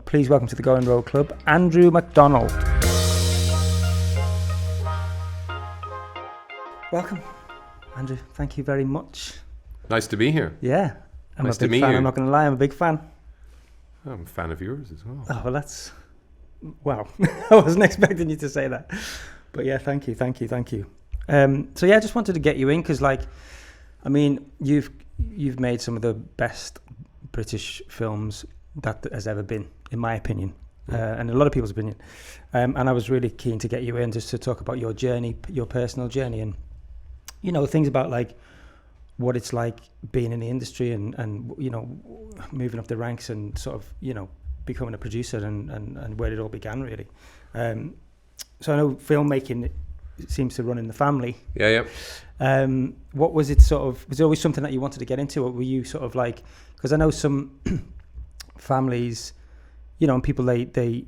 Please welcome to the Going Road Club, Andrew MacDonald. Welcome, Andrew. Thank you very much. Nice to be here. Yeah. I'm nice a big to meet fan. you. I'm not going to lie, I'm a big fan. I'm a fan of yours as well. Oh, well, that's... Wow. I wasn't expecting you to say that. But yeah, thank you. So yeah, I just wanted to get you in because, like, I mean, you've made some of the best British films that has ever been, in my opinion, and a lot of people's opinion. And I was really keen to get you in just to talk about your journey, your personal journey, and, you know, things about, like, what it's like being in the industry and you know, moving up the ranks and sort of, you know, becoming a producer and where it all began, really. So I know filmmaking seems to run in the family. Yeah. What was it sort of, was it always something that you wanted to get into, or were you sort of like, because I know some families, you know, and people, they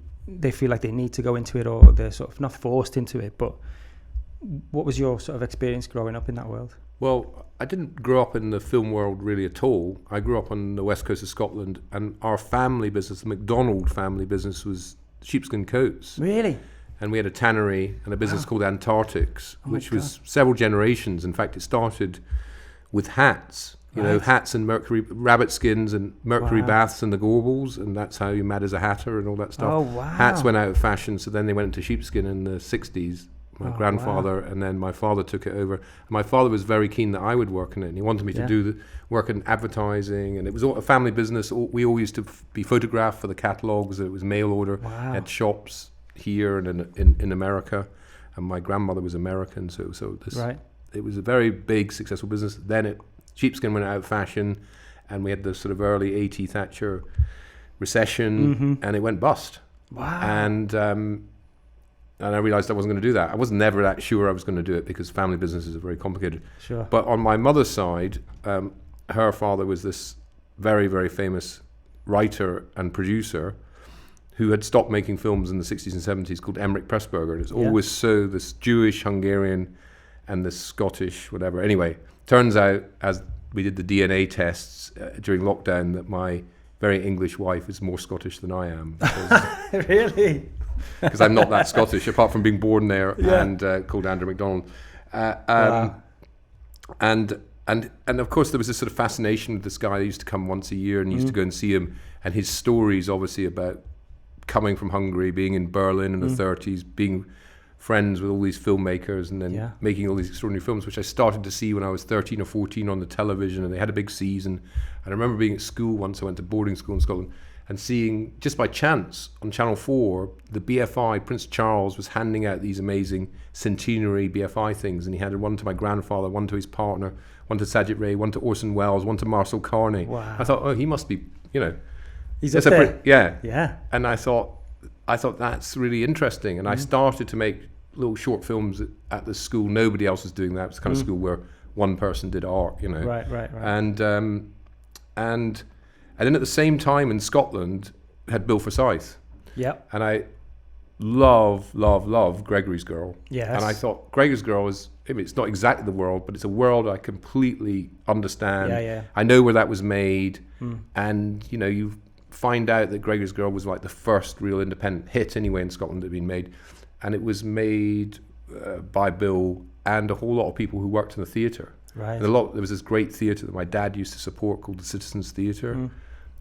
feel like they need to go into it, or they're sort of not forced into it, but what was your sort of experience growing up in that world? Well, I didn't grow up in the film world really at all. I grew up on the west coast of Scotland, and our family business, the MacDonald family business, was sheepskin coats. Really? And we had a tannery and a business called Antarctics, which was several generations. In fact, it started with hats, you know, hats and mercury, rabbit skins and mercury baths and the Gorbals, and that's how you mad as a hatter and all that stuff. Oh, wow. Hats went out of fashion, so then they went into sheepskin in the 60s. My grandfather, and then my father took it over. My father was very keen that I would work in it, and he wanted me to do the work in advertising, and it was all a family business. We all used to be photographed for the catalogues. It was mail order at shops here and in America, and my grandmother was American, so it was a very big, successful business. Then sheepskin went out of fashion, and we had the sort of early 80 Thatcher recession, and it went bust. Wow. And I realized I wasn't going to do that. I was never that sure I was going to do it because family businesses are very complicated. Sure. But on my mother's side, her father was this very, very famous writer and producer who had stopped making films in the 60s and 70s, called Emmerich Pressburger. And it's always this Jewish, Hungarian, and this Scottish, whatever. Anyway, turns out, as we did the DNA tests during lockdown, that my very English wife is more Scottish than I am. Really? Because I'm not that Scottish, apart from being born there and called Andrew MacDonald. And of course there was this sort of fascination with this guy. I used to come once a year and used to go and see him, and his stories obviously about coming from Hungary, being in Berlin in the 30s, being friends with all these filmmakers, and then making all these extraordinary films, which I started to see when I was 13 or 14 on the television, and they had a big season. And I remember being at school once. I went to boarding school in Scotland, and seeing, just by chance, on Channel 4, the BFI, Prince Charles, was handing out these amazing centenary BFI things, and he had one to my grandfather, one to his partner, one to Sajid Ray, one to Orson Welles, one to Marcel Carney. Wow. I thought, he must be, you know. He's up there. Yeah. And I thought that's really interesting, and I started to make little short films at the school. Nobody else was doing that. It was the kind of school where one person did art, you know. Right. And then at the same time in Scotland had Bill Forsyth. Yep. And I love Gregory's Girl. Yes. And I thought Gregory's Girl it's not exactly the world, but it's a world I completely understand. Yeah. I know where that was made. And, you know, you find out that Gregory's Girl was like the first real independent hit anyway in Scotland that had been made. And it was made by Bill and a whole lot of people who worked in the theatre. Right. And there was this great theatre that my dad used to support called the Citizens Theatre.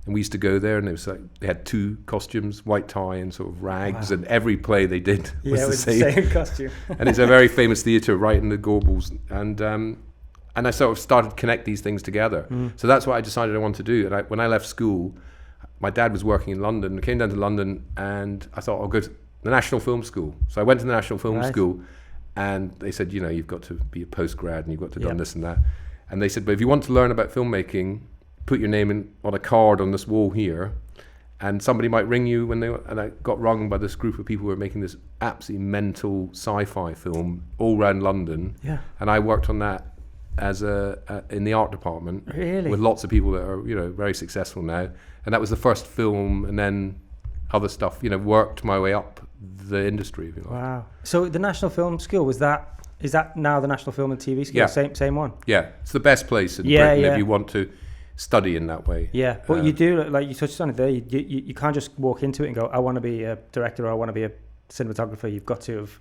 And we used to go there, and it was like they had two costumes, white tie and sort of rags, and every play they did was the same costume. And it's a very famous theatre right in the Gorbals. And I sort of started to connect these things together. So that's what I decided I wanted to do. And when I left school, my dad was working in London. I came down to London, and I thought, I'll go to the National Film School. So I went to the National Film School, and they said, you know, you've got to be a postgrad, and you've got to done this and that. And they said, but if you want to learn about filmmaking, put your name on a card on this wall here, and somebody might ring you and I got rung by this group of people who were making this absolutely mental sci-fi film all around London. Yeah. And I worked on that as in the art department. Really? With lots of people that are, you know, very successful now. And that was the first film, and then other stuff, you know, worked my way up the industry, if you like. Wow. So the National Film School, is that now the National Film and TV School? Yeah. Same one? Yeah. It's the best place in Britain if you want to study in that way. Yeah, but you do, like you touched on it there, you can't just walk into it and go, I want to be a director or I want to be a cinematographer. You've got to have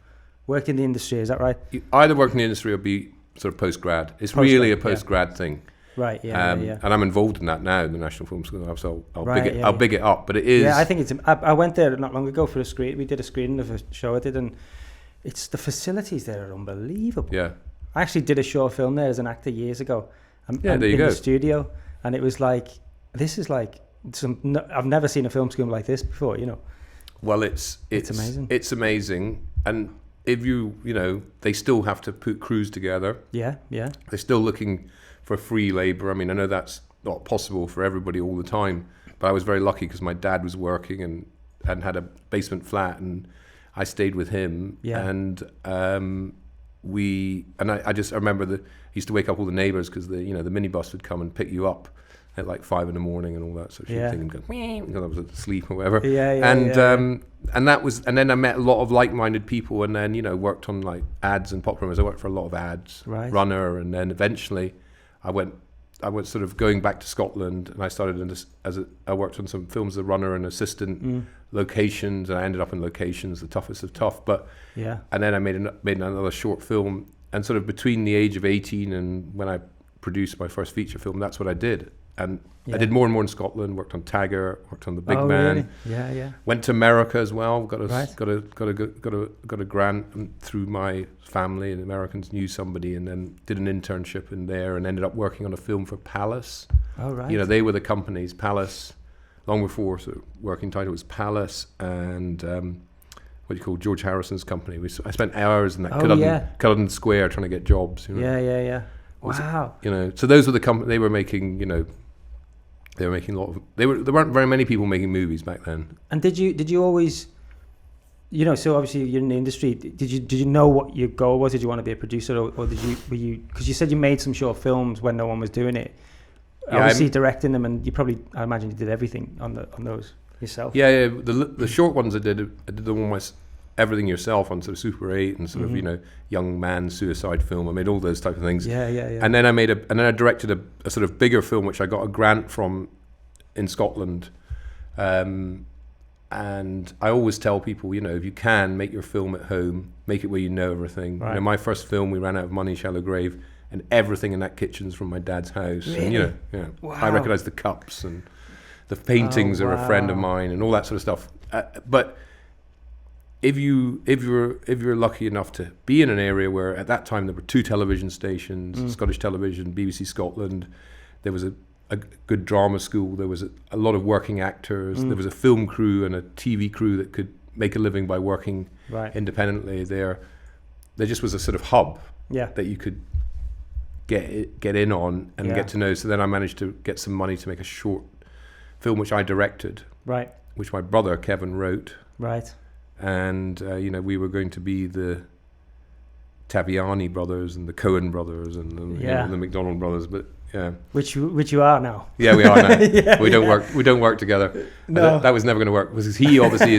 worked in the industry, is that right? You either work in the industry or be sort of post-grad. It's really a post-grad thing. Right, And I'm involved in that now in the National Film School, so I'll big it up. But it is... Yeah, I think it's... I went there not long ago for a screen. We did a screening of a show I did, and it's the facilities there are unbelievable. Yeah. I actually did a short film there as an actor years ago. There you go. In the studio. And it was like, this is like I've never seen a film school like this before, you know. Well, it's amazing. It's amazing. And if they still have to put crews together. Yeah. They're still looking for free labor. I mean, I know that's not possible for everybody all the time, but I was very lucky because my dad was working and had a basement flat, and I stayed with him. Yeah. And I just remember I used to wake up all the neighbors because the minibus would come and pick you up at like 5 a.m. and all that sort of thing, and go, because I was asleep or whatever. And that was, and then I met a lot of like-minded people, and then worked on like ads and pop promos. I worked for a lot of ads, runner, and then eventually I went sort of going back to Scotland, and I started I worked on some films as a runner and assistant, locations, and I ended up in locations, the toughest of tough. And then I made another short film, and sort of between the age of 18 and when I produced my first feature film, that's what I did. And I did more and more in Scotland. Worked on Taggart, worked on The Big Man. Really? Yeah. Went to America as well. Got a grant through my family, and Americans knew somebody, and then did an internship in there, and ended up working on a film for Palace. Oh right. They were the companies, Palace. Long before, so working title was Palace, and what do you call George Harrison's company. I spent hours in that Culloden Square trying to get jobs. Yeah. Wow. So those were the companies. They were making, they were making a lot of. There weren't very many people making movies back then. And did you always, so obviously you're in the industry. Did you know what your goal was? Did you want to be a producer, or were you? Because you said you made some short films when no one was doing it. Yeah, obviously directing them, and I imagine you did everything on those yourself. Yeah. The short ones I did almost everything yourself on sort of Super 8 and sort of young man suicide film. I made all those type of things. Yeah. And then I directed a sort of bigger film which I got a grant from in Scotland. And I always tell people, if you can make your film at home, make it where you know everything. Right. My first film, we ran out of money, Shallow Grave, and everything in that kitchen's from my dad's house. Really? And wow. I recognize the cups, and the paintings are a friend of mine, and all that sort of stuff. But if you're lucky enough to be in an area where at that time there were 2 television stations, Scottish Television, BBC Scotland, there was a good drama school, there was a lot of working actors, there was a film crew and a TV crew that could make a living by working independently. There just was a sort of hub that you could get in on and get to know. So then I managed to get some money to make a short film which I directed, which my brother Kevin wrote. Right. And we were going to be the Taviani brothers and the Coen brothers and the MacDonald brothers, but which you are now. Yeah, we are now. We don't work together. No, that was never going to work because he obviously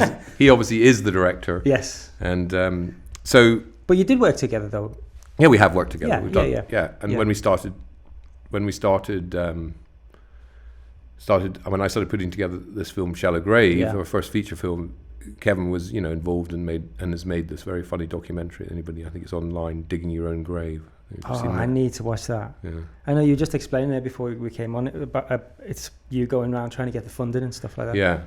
is the director. Yes. And but you did work together though. Yeah, we have worked together. Yeah. And when I started when I started putting together this film Shallow Grave, our first feature film, Kevin was involved and has made this very funny documentary. Anybody, I think it's online, Digging Your Own Grave. I need to watch that. Yeah. I know you just explained it before we came on, but it's you going around trying to get the funding and stuff like that. Yeah,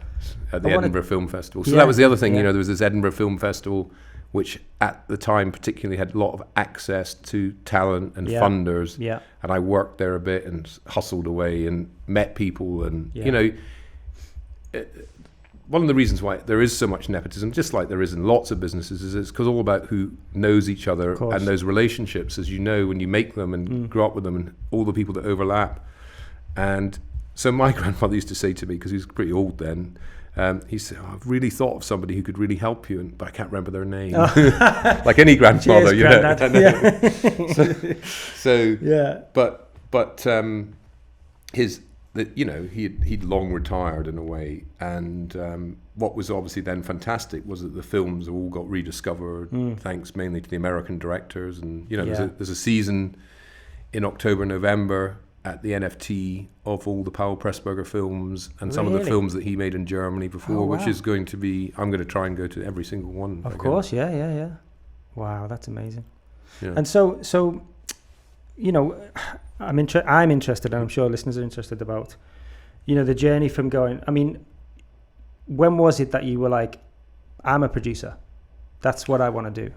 at the Edinburgh Film Festival. So that was the other thing, there was this Edinburgh Film Festival, which at the time particularly had a lot of access to talent and funders. Yeah. And I worked there a bit and hustled away and met people and, one of the reasons why there is so much nepotism, just like there is in lots of businesses, is it's because all about who knows each other and those relationships, as you know, when you make them and grow up with them and all the people that overlap. And so my grandfather used to say to me, because he was pretty old then, he said, I've really thought of somebody who could really help you, but I can't remember their name. Like any grandfather, he'd long retired in a way, and what was obviously then fantastic was that the films all got rediscovered, thanks mainly to the American directors. And there's a season in October, November at the NFT of all the Paul Pressburger films and some of the Really? films that he made in Germany before, Oh, which wow. is going to be, I'm going to try and go to every single one. Of again. course, yeah. Wow, that's amazing. Yeah. And so, you know, I'm interested, and I'm sure listeners are interested about, you know, the journey from going. I mean, when was it that you were like, I'm a producer, that's what I want to do?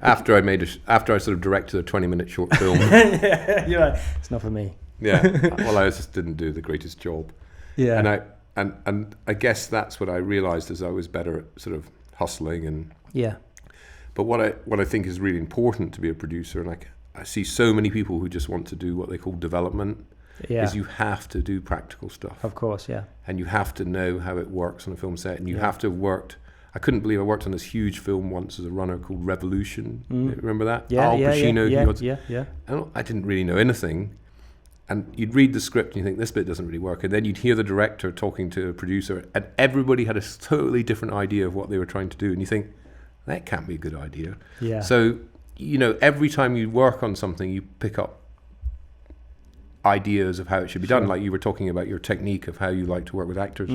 After I sort of directed a 20-minute short film. Yeah, you're like, it's not for me. Yeah. Well, I just didn't do the greatest job. Yeah. And I guess that's what I realized, is I was better at sort of hustling and. Yeah. But what I think is really important to be a producer, and I see so many people who just want to do what they call development, Yeah. is you have to do practical stuff. Of course, yeah. And you have to know how it works on a film set, and you Yeah. have to have worked. I couldn't believe I worked on this huge film once as a runner called Revolution. Remember that? Yeah, Al Pacino. yeah. I didn't really know anything. And you'd read the script and you think, this bit doesn't really work. And then you'd hear the director talking to a producer, and everybody had a totally different idea of what they were trying to do. And you think, that can't be a good idea. Yeah. So, you know, every time you work on something, you pick up ideas of how it should be done. Like you were talking about your technique of how you like to work with actors.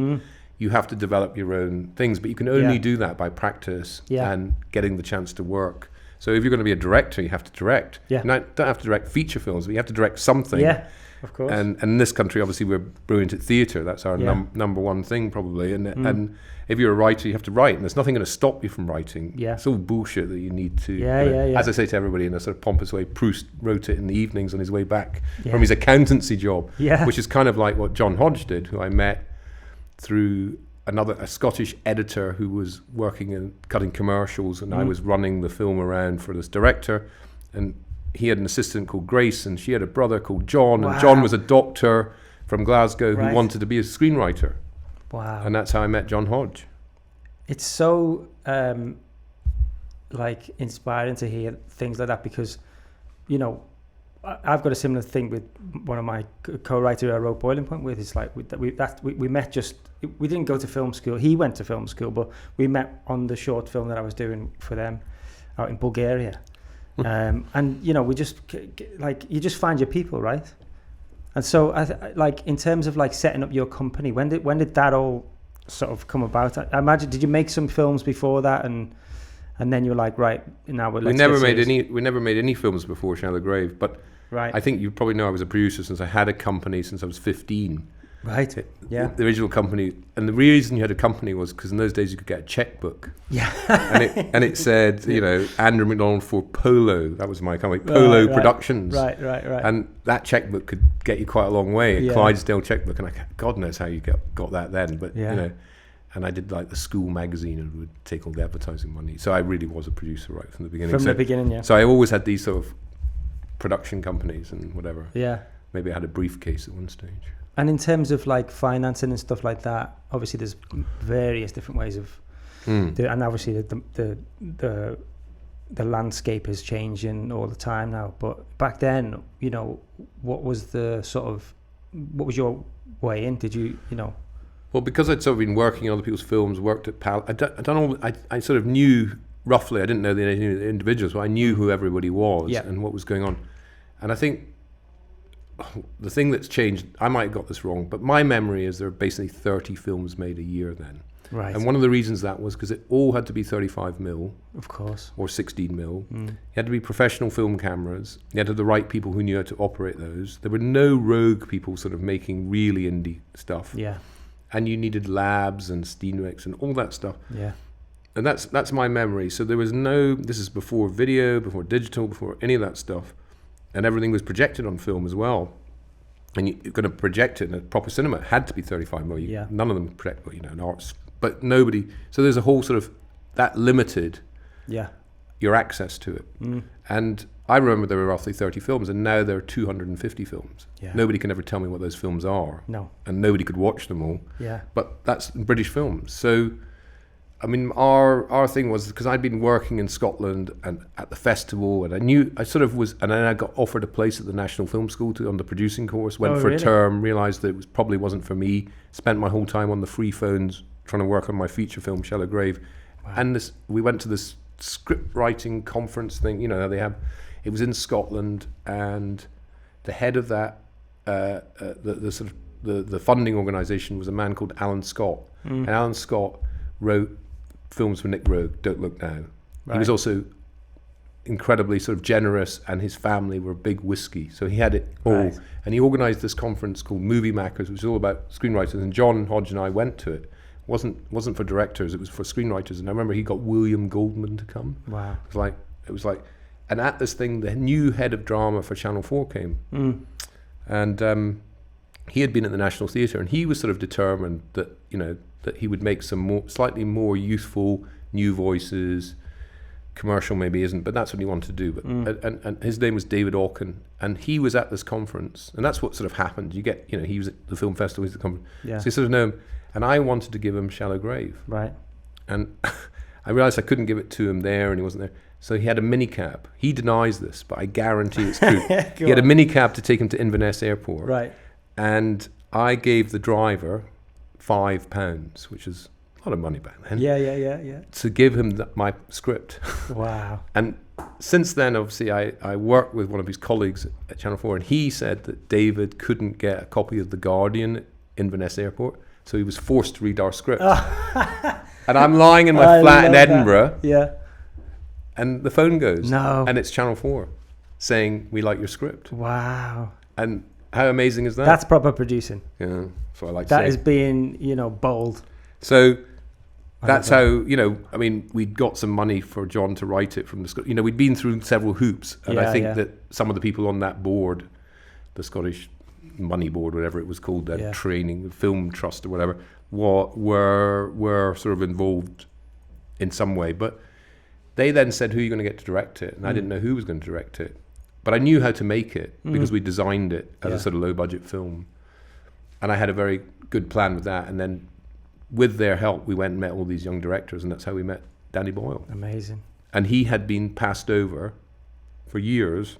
You have to develop your own things, but you can only do that by practice and getting the chance to work. So if you're going to be a director, you have to direct. Yeah. Now, you don't have to direct feature films, but you have to direct something. Yeah, of course. And in this country, obviously, we're brilliant at theatre. That's our number one thing, probably. And if you're a writer, you have to write, and there's nothing going to stop you from writing. Yeah. It's all bullshit that you need to. Yeah. As I say to everybody in a sort of pompous way, Proust wrote it in the evenings on his way back from his accountancy job, which is kind of like what John Hodge did, who I met through a Scottish editor who was working in cutting commercials, and I was running the film around for this director, and he had an assistant called Grace, and she had a brother called John, and John was a doctor from Glasgow who wanted to be a screenwriter. Wow. And that's how I met John Hodge. It's so like inspiring to hear things like that, because, you know, I've got a similar thing with one of my co-writer who I wrote Boiling Point with. It's like we met just, we didn't go to film school. He went to film school, but we met on the short film that I was doing for them out in Bulgaria. And, you know, we just, like, you just find your people, right? And so, like, in terms of, like, setting up your company, when did that all sort of come about? I imagine, did you make some films before that, and then you're like, right, now we never made any films before Shallow Grave, but right. I think you probably know I was a producer since I had a company since I was 15. Right. Yeah. The original company, and the reason you had a company was because in those days you could get a checkbook. Yeah. and it said, you know, Andrew MacDonald for Polo. That was my company, Polo Productions. Right. And that checkbook could get you quite a long way. A Clydesdale checkbook, and God knows how you got that then. But you know, and I did like the school magazine and would take all the advertising money. So I really was a producer right from the beginning. From the beginning, yeah. So I always had these sort of production companies and whatever. Yeah. Maybe I had a briefcase at one stage. And in terms of like financing and stuff like that, obviously there's various different ways of, and obviously the landscape is changing all the time now. But back then, you know, what was your way in? Did you know? Well, because I'd sort of been working on other people's films, worked at PAL, I sort of knew roughly. I didn't know the individuals, but I knew who everybody was and what was going on. And I think the thing that's changed, I might have got this wrong, but my memory is there are basically 30 films made a year then. Right. And one of the reasons that was because it all had to be 35 mil. Of course. Or 16 mil. You had to be professional film cameras. You had to have the right people who knew how to operate those. There were no rogue people sort of making really indie stuff. Yeah. And you needed labs and Steenwicks and all that stuff. Yeah. And that's my memory. So there was this is before video, before digital, before any of that stuff. And everything was projected on film as well. And you're going to project it in a proper cinema. It had to be 35 mil. None of them project, you know, in arts. But nobody. So there's a whole sort of, that limited your access to it. And I remember there were roughly 30 films, and now there are 250 films. Yeah. Nobody can ever tell me what those films are. No. And nobody could watch them all. Yeah. But that's British films. So, I mean, our thing was, because I'd been working in Scotland and at the festival, and and then I got offered a place at the National Film School on the producing course, went for a term, realised that it probably wasn't for me, spent my whole time on the free phones trying to work on my feature film, Shallow Grave. Wow. And we went to this script writing conference thing, you know, it was in Scotland, and the head of that the sort of the funding organisation was a man called Alan Scott, and Alan Scott wrote films for Nick Rogue, Don't Look Now. He was also incredibly sort of generous, and his family were big whiskey, so he had it all. And he organised this conference called Movie Makers, which was all about screenwriters. And John Hodge and I went to it. Wasn't for directors; it was for screenwriters. And I remember he got William Goldman to come. Wow! It was like, and at this thing, the new head of drama for Channel 4 came, and he had been at the National Theatre, and he was sort of determined that that he would make some slightly more youthful new voices. Commercial maybe isn't, but that's what he wanted to do. But and his name was David Alkin, and he was at this conference, and that's what sort of happened. You get, he was at the film festival, he's at the conference, so you sort of know him. And I wanted to give him Shallow Grave, and I realised I couldn't give it to him there, and he wasn't there. So he had a minicab. He denies this, but I guarantee it's true. He had a minicab to take him to Inverness Airport, and I gave the driver £5, which is a lot of money back then. Yeah. To give him my script. Wow. And since then, obviously, I worked with one of his colleagues at Channel 4, and he said that David couldn't get a copy of The Guardian at Inverness Airport, so he was forced to read our script. And I'm lying in my flat in Edinburgh. And the phone goes. No. And it's Channel 4 saying, we like your script. Wow. And how amazing is that? That's proper producing. Yeah, that's what I like to say. That is being, bold. So that's how, I mean, we'd got some money for John to write it from the script. We'd been through several hoops. And I think that some of the people on that board, the Scottish Money Board, whatever it was called, that training, film trust or whatever, were sort of involved in some way. But they then said, who are you going to get to direct it? And I didn't know who was going to direct it. But I knew how to make it because we designed it as a sort of low budget film. And I had a very good plan with that. And then with their help, we went and met all these young directors, and that's how we met Danny Boyle. Amazing. And he had been passed over for years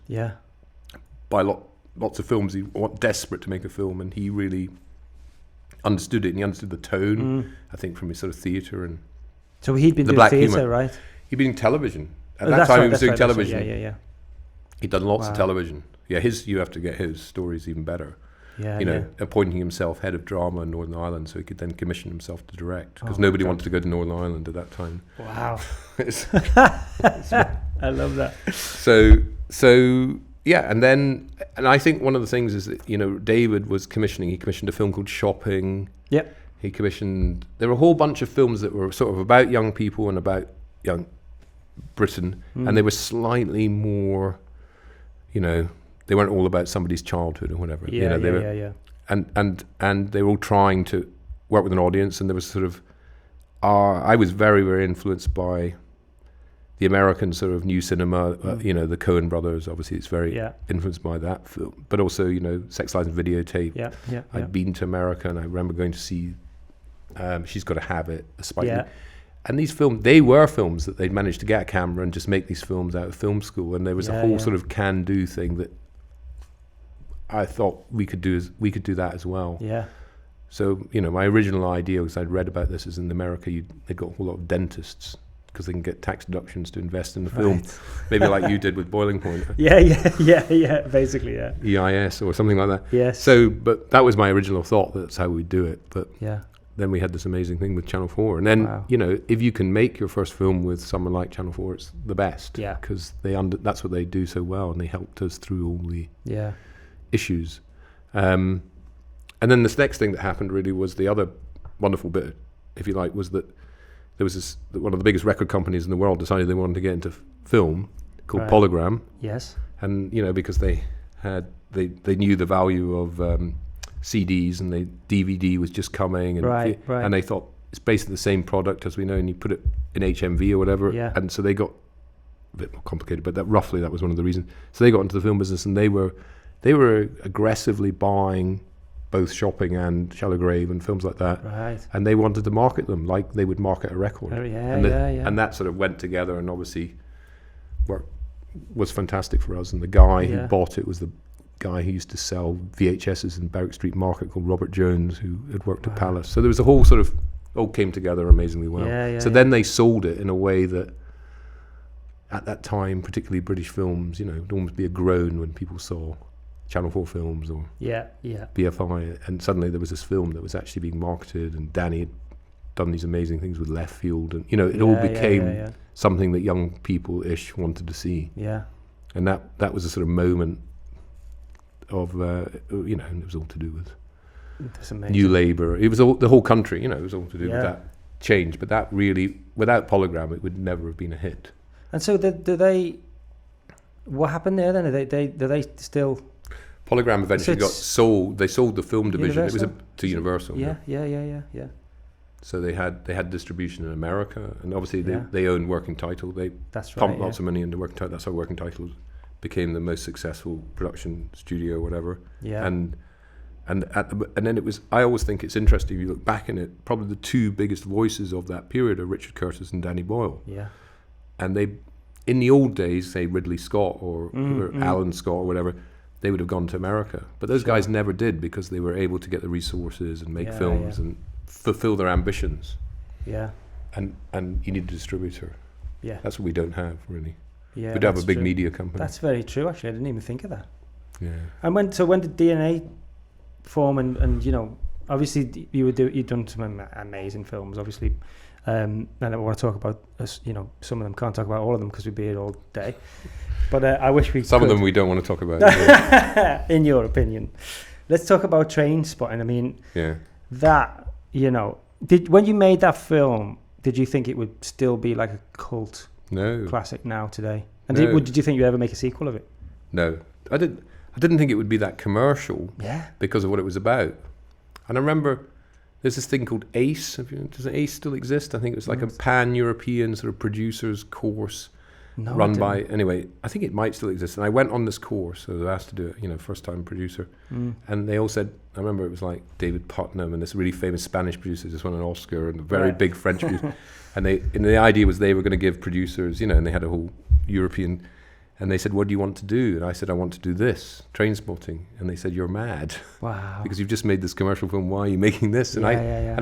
by lots of films. He was desperate to make a film, and he really understood it, and he understood the tone, I think, from his sort of theatre. And so he'd been doing theatre, right? He'd been doing television. At that time, he was doing television. Yeah. He'd done lots of television. Yeah, you have to get his stories even better. Appointing himself head of drama in Northern Ireland so he could then commission himself to direct, because nobody wanted to go to Northern Ireland at that time. Wow. I love that. So yeah, and I think one of the things is that, David was he commissioned a film called Shopping. Yep. He commissioned, there were a whole bunch of films that were sort of about young people and about young Britain, and they were slightly more, they weren't all about somebody's childhood or whatever. And they were all trying to work with an audience, and there was sort of, I was very, very influenced by the American sort of new cinema, the Coen brothers, obviously it's very influenced by that film, but also, Sex, Lies and Videotape. I'd been to America, and I remember going to see She's Got to Have It, a Spike Lee. And these films, they were films that they'd managed to get a camera and just make these films out of film school, and there was a whole sort of can-do thing that I thought we could do that as well. Yeah. So, my original idea was, I'd read about this, is in America, they've got a whole lot of dentists because they can get tax deductions to invest in the film. Maybe like you did with Boiling Point. Basically, EIS or something like that. Yes. So, but that was my original thought, that's how we'd do it. But then we had this amazing thing with Channel 4. And then, if you can make your first film with someone like Channel 4, it's the best. Yeah. Because that's what they do so well, and they helped us through all the issues. And then this next thing that happened really was the other wonderful bit, if you like, was that there was one of the biggest record companies in the world decided they wanted to get into film, called Polygram. Yes. And, because they knew the value of CDs, and DVD was just coming, and and they thought it's basically the same product as we know, and you put it in HMV or whatever, and so they got a bit more complicated, but that was one of the reasons. So they got into the film business, and they were aggressively buying both Shopping and Shallow Grave and films like that, and they wanted to market them like they would market a record. And that sort of went together, and obviously was fantastic for us. And the guy who bought it was the guy who used to sell VHSs in Berwick Street Market, called Robert Jones, who had worked at Palace. So there was a whole sort of, all came together amazingly well. Then they sold it in a way that at that time, particularly British films, it'd almost be a groan when people saw Channel 4 Films or yeah. BFI, and suddenly there was this film that was actually being marketed, and Danny had done these amazing things with Left Field, and it all became something that young people-ish wanted to see. Yeah. And that was a sort of moment of, and it was all to do with New Labour. It was the whole country, it was all to do with that change. But that really, without Polygram, it would never have been a hit. And so what happened there then? Do they still... Polygram eventually got sold. They sold the film division. Universal? It was to Universal. Yeah. So they had distribution in America, and obviously they owned Working Title. They pumped lots of money into Working Title. That's how Working Title became the most successful production studio, whatever. Yeah. And then it was. I always think it's interesting. If you look back in it, probably the two biggest voices of that period are Richard Curtis and Danny Boyle. Yeah. And they, in the old days, say Ridley Scott or Alan Scott or whatever, they would have gone to America. But those guys never did, because they were able to get the resources and make films and fulfill their ambitions. Yeah. And you need a distributor. Yeah. That's what we don't have, really. Yeah. We don't have a big media company. That's very true, actually. I didn't even think of that. Yeah. And when did DNA form? And obviously you've done some amazing films, obviously. And I want to talk about, some of them. Can't talk about all of them because we'd be here all day. But I wish we Some could. of them we don't want to talk about. In your opinion. Let's talk about Trainspotting. I mean, that, when you made that film, did you think it would still be like a cult classic now today? And did you think you'd ever make a sequel of it? No. I didn't think it would be that commercial because of what it was about. And I remember there's this thing called ACE. Does ACE still exist? I think it was like a pan-European sort of producers course run by... Anyway, I think it might still exist. And I went on this course. I was asked to do it, first-time producer. And they all said... I remember it was like David Putnam and this really famous Spanish producer just won an Oscar, and a very big French producer. And the idea was they were going to give producers, and they had a whole European... And they said, what do you want to do? And I said, I want to do this, Trainspotting. And they said, you're mad. Wow. Because you've just made this commercial film. Why are you making this? And I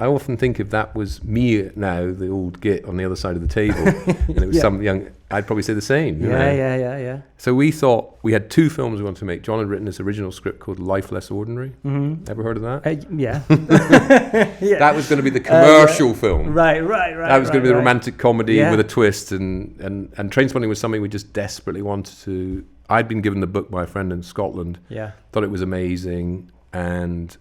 often think if that was me now, the old git on the other side of the table, and it was some young, I'd probably say the same. Yeah. So we thought, we had two films we wanted to make. John had written this original script called Life Less Ordinary. Mm-hmm. Ever heard of that? Yeah. That was going to be the commercial film. Right. That was going to be the romantic comedy with a twist. And Trainspotting was something we just desperately wanted to... I'd been given the book by a friend in Scotland. Yeah. Thought it was amazing, but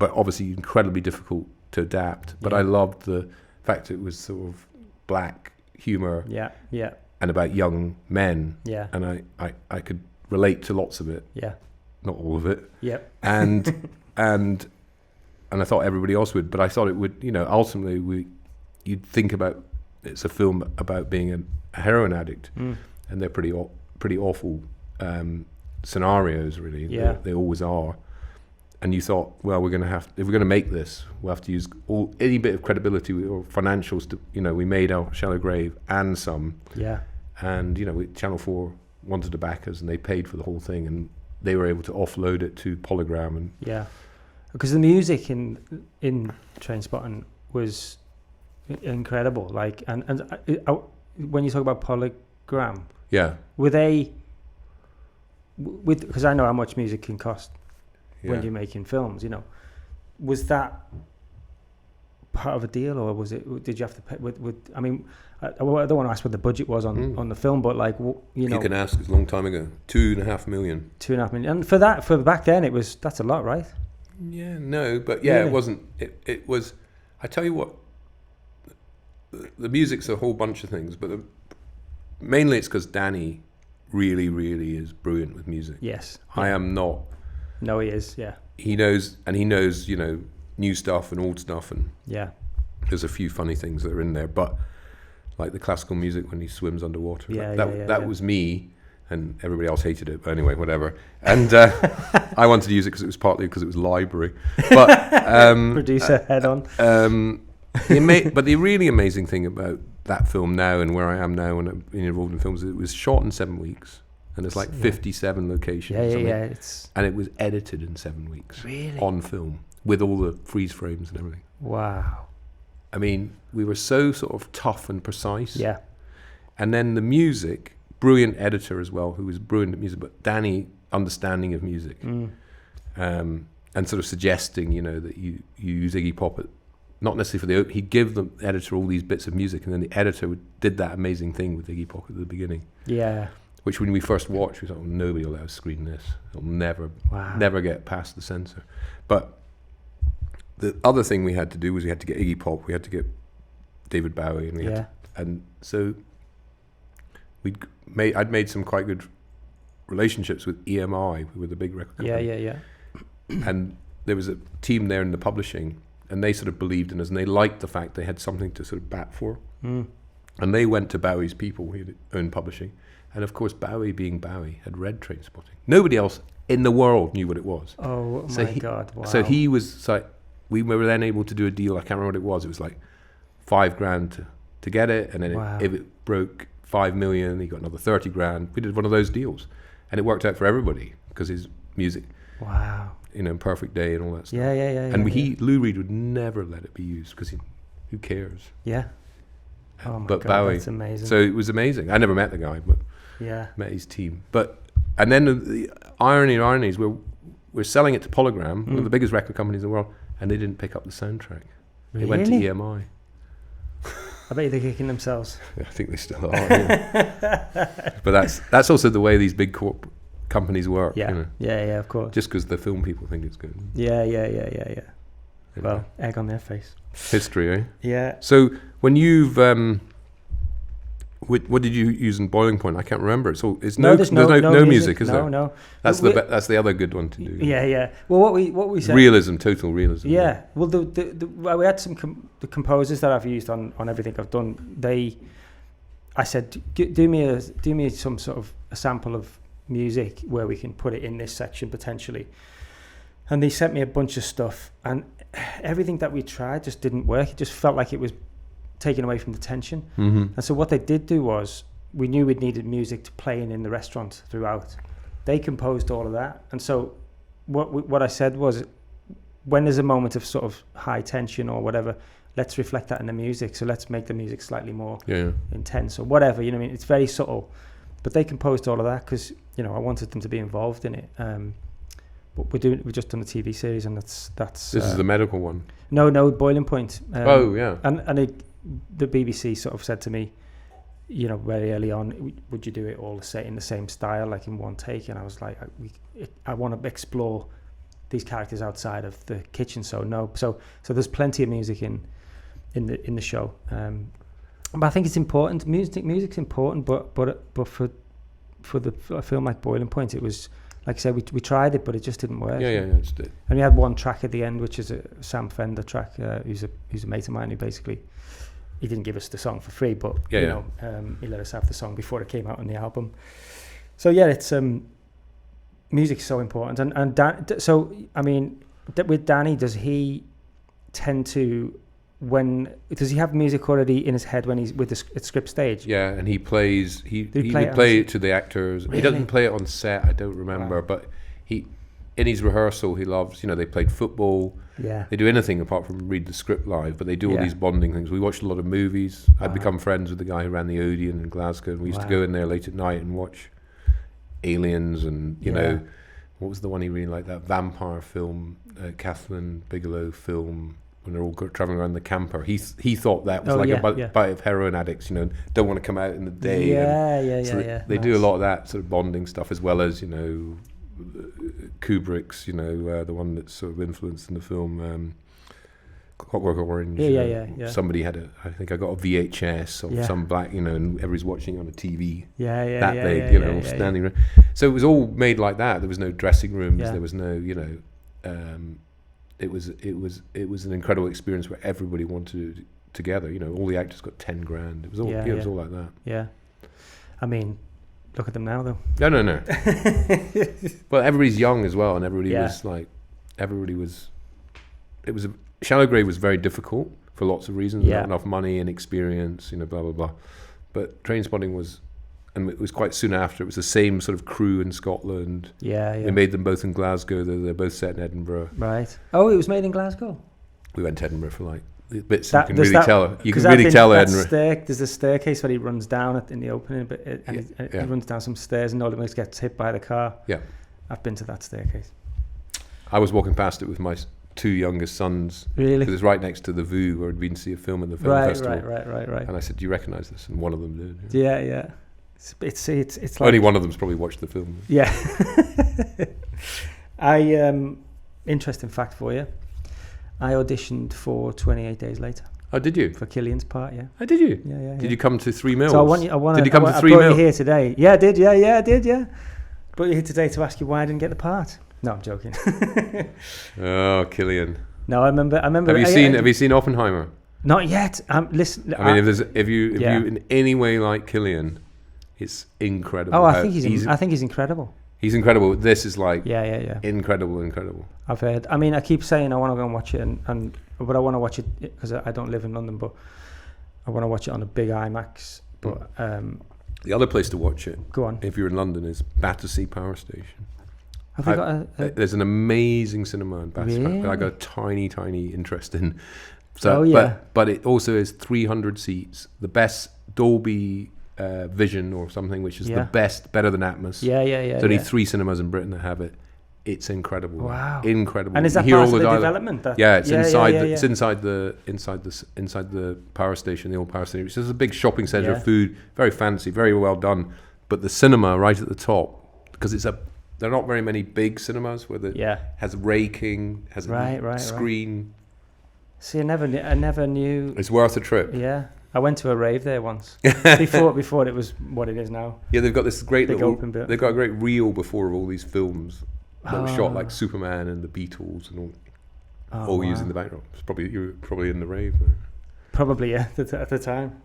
obviously incredibly difficult to adapt. But I loved the fact it was sort of black humor. Yeah. And about young men. Yeah. And I could relate to lots of it. Yeah. Not all of it. Yeah. And I thought everybody else would, but I thought it would, ultimately you'd think about, it's a film about being a heroin addict, and they're pretty awful scenarios, really. Yeah. They always are. And you thought, well, if we're going to make this, we'll have to use any bit of credibility or financials to, we made our Shallow Grave and some. Yeah. And, Channel 4 wanted to back us, and they paid for the whole thing, and they were able to offload it to Polygram. And because the music in Trainspotting was incredible. Like, and when you talk about Polygram, were they because I know how much music can cost when you're making films. Was that part of a deal, or was it? Did you have to pay? I mean, I don't want to ask what the budget was on the film, but like you can ask. It's a long time ago. $2.5 million. $2.5 million, and for back then that's a lot, right? Yeah, no, but it wasn't. It was. I tell you what. The music's a whole bunch of things, but mainly it's because Danny really, really is brilliant with music. Yes, I am not. No, he is. Yeah, he knows, new stuff and old stuff, and there's a few funny things that are in there, but like the classical music when he swims underwater. That was me, and everybody else hated it. But anyway, whatever. And I wanted to use it partly because it was library. But producer head on. But the really amazing thing about that film now and where I am now and being involved in films, it was shot in 7 weeks, and there's like 57 locations. And it was edited in 7 weeks. Really? On film with all the freeze frames and everything. Wow. I mean, we were so sort of tough and precise. Yeah. And then the music brilliant editor as well, who was brilliant at music, but Danny understanding of music, and sort of suggesting, you know, that you use Iggy Pop, not necessarily for the he'd give the editor all these bits of music, and then the editor did that amazing thing with Iggy Pop at the beginning. Yeah. Which when we first watched, we thought, oh, nobody will let us screen this. It'll never get past the censor. But the other thing we had to do was we had to get Iggy Pop, we had to get David Bowie, and we had to, and so I'd made some quite good relationships with EMI, who were the big record company. Yeah. And there was a team there in the publishing, and they sort of believed in us, and they liked the fact they had something to sort of bat for. And they went to Bowie's people, who owned publishing, and of course Bowie, being Bowie, had read Trainspotting. Nobody else in the world knew what it was. Oh so my God! Wow. So he was like, we were then able to do a deal. I can't remember what it was. It was like $5,000 to get it, and then if it broke 5 million, he got another 30 grand. We did one of those deals, and it worked out for everybody because his music. Wow. You know, Perfect Day and all that stuff. Yeah. And Lou Reed would never let it be used because who cares? Yeah. Oh my but God, Bowie, that's amazing. So it was amazing. I never met the guy, but met his team. And then the irony is we're selling it to Polygram, one of the biggest record companies in the world, and they didn't pick up the soundtrack. They went to EMI. I bet they're kicking themselves. I think they still are. Yeah. But that's also the way these big companies work. Yeah. You know? Yeah, of course. Just because the film people think it's good. Yeah. Anyway. Well, egg on their face. History, eh? Yeah. So when you've what did you use in Boiling Point? I can't remember. So there's no music, is there? No. That's the other good one to do. Yeah. Well, what we said. Realism, total realism. Yeah. Well, we had some the composers that I've used on everything I've done. I said, do me some sort of a sample of music where we can put it in this section potentially. And they sent me a bunch of stuff, and everything that we tried just didn't work. It just felt like it was taken away from the tension. And so what they did do was, we knew we'd needed music to play in the restaurant throughout. They composed all of that, and so what I said was, when there's a moment of sort of high tension or whatever, let's reflect that in the music. So let's make the music slightly more intense or whatever. You know what I mean? It's very subtle, but they composed all of that because, you know, I wanted them to be involved in it. But we've just done a TV series, and that's. This is the medical one. No, Boiling Point. And the BBC sort of said to me, you know, very early on, would you do it all in the same style, like in one take? And I was like, I want to explore these characters outside of the kitchen. So no, so there's plenty of music in the show. But I think it's important. Music's important, but for a film like Boiling Point, it was, like I said, we tried it, but it just didn't work. Yeah, it just did. And we had one track at the end, which is a Sam Fender track, who's a mate of mine, who basically, he didn't give us the song for free, but he let us have the song before it came out on the album. So yeah, it's music's so important. And so I mean, with Danny, does he tend to, does he have music already in his head when he's with the script stage? Yeah, and he plays. He would play it to the actors. Really? He doesn't play it on set. I don't remember, but in his rehearsal, he loves. You know, they played football. Yeah. They do anything apart from read the script live, but they do all these bonding things. We watched a lot of movies. I'd become friends with the guy who ran the Odeon in Glasgow, and we used to go in there late at night and watch Aliens, and you know, what was the one he really liked? That vampire film, Kathleen Bigelow film. When they're all traveling around the camper, he thought that was a bite of heroin addicts, you know, don't want to come out in the day. They do a lot of that sort of bonding stuff, as well as, you know, Kubrick's, you know, the one that's sort of influenced in the film Clockwork Orange. Somebody had I think I got a VHS of some black, you know, and everybody's watching on a TV that big, you know, standing around. So it was all made like that. There was no dressing rooms. There was no, you know. It was an incredible experience where everybody wanted to together. You know, all the actors got 10 grand. It was all it was all like that. Yeah, I mean, look at them now, though. No. Well, everybody's young as well, and everybody was like, Shallow Grave was very difficult for lots of reasons. Not enough money and experience, you know, blah blah blah. But Trainspotting was. And it was quite soon after. It was the same sort of crew in Scotland. They made them both in Glasgow. They're both set in Edinburgh. Right. Oh, it was made in Glasgow? We went to Edinburgh for like the bits you can really tell. You can really tell Edinburgh. There's a staircase where he runs down in the opening, but he runs down some stairs and almost gets hit by the car. Yeah, I've been to that staircase. I was walking past it with my 2 youngest sons. Really? Because it's right next to the VU where I'd been to see a film at the film festival. Right. And I said, "Do you recognise this?" And one of them did. Yeah. It's like only one of them's probably watched the film. Yeah. Interesting fact for you. I auditioned for 28 Days Later. Oh, did you? For Killian's part, yeah. Oh, did you? Yeah. Did you come to 3 Mills? So did you come to 3 Mills? I brought you here today. Yeah, I did. Yeah. Brought you here today to ask you why I didn't get the part. No, I'm joking. Oh, Killian. No, I remember. Have you seen Oppenheimer? Not yet. Listen. I mean, if you in any way like Killian, it's incredible. Oh, I think he's incredible. He's incredible. This is like yeah. Incredible. I've heard. I mean, I keep saying I want to go and watch it, but I want to watch it because I don't live in London, but I want to watch it on a big IMAX. But the other place to watch it, go on, if you're in London, is Battersea Power Station. Have they got there's an amazing cinema in Battersea. Really? I got a tiny interest in. But it also is 300 seats, the best Dolby Vision or something, which is the best, better than Atmos. Yeah. There's only 3 cinemas in Britain that have it. It's incredible. Wow, incredible. And is that part of the development? It's inside. It's inside the power station, the old power station. It's just a big shopping centre of food, very fancy, very well done. But the cinema right at the top, because there are not very many big cinemas where has raking, has a screen. See, I never knew. It's worth a trip. Yeah. I went to a rave there once before it was what it is now. Yeah, they've got this great open bit. They've got a great reel before of all these films that were shot like Superman and the Beatles and all using the backdrop. You were probably in the rave there. Probably, yeah, at the time.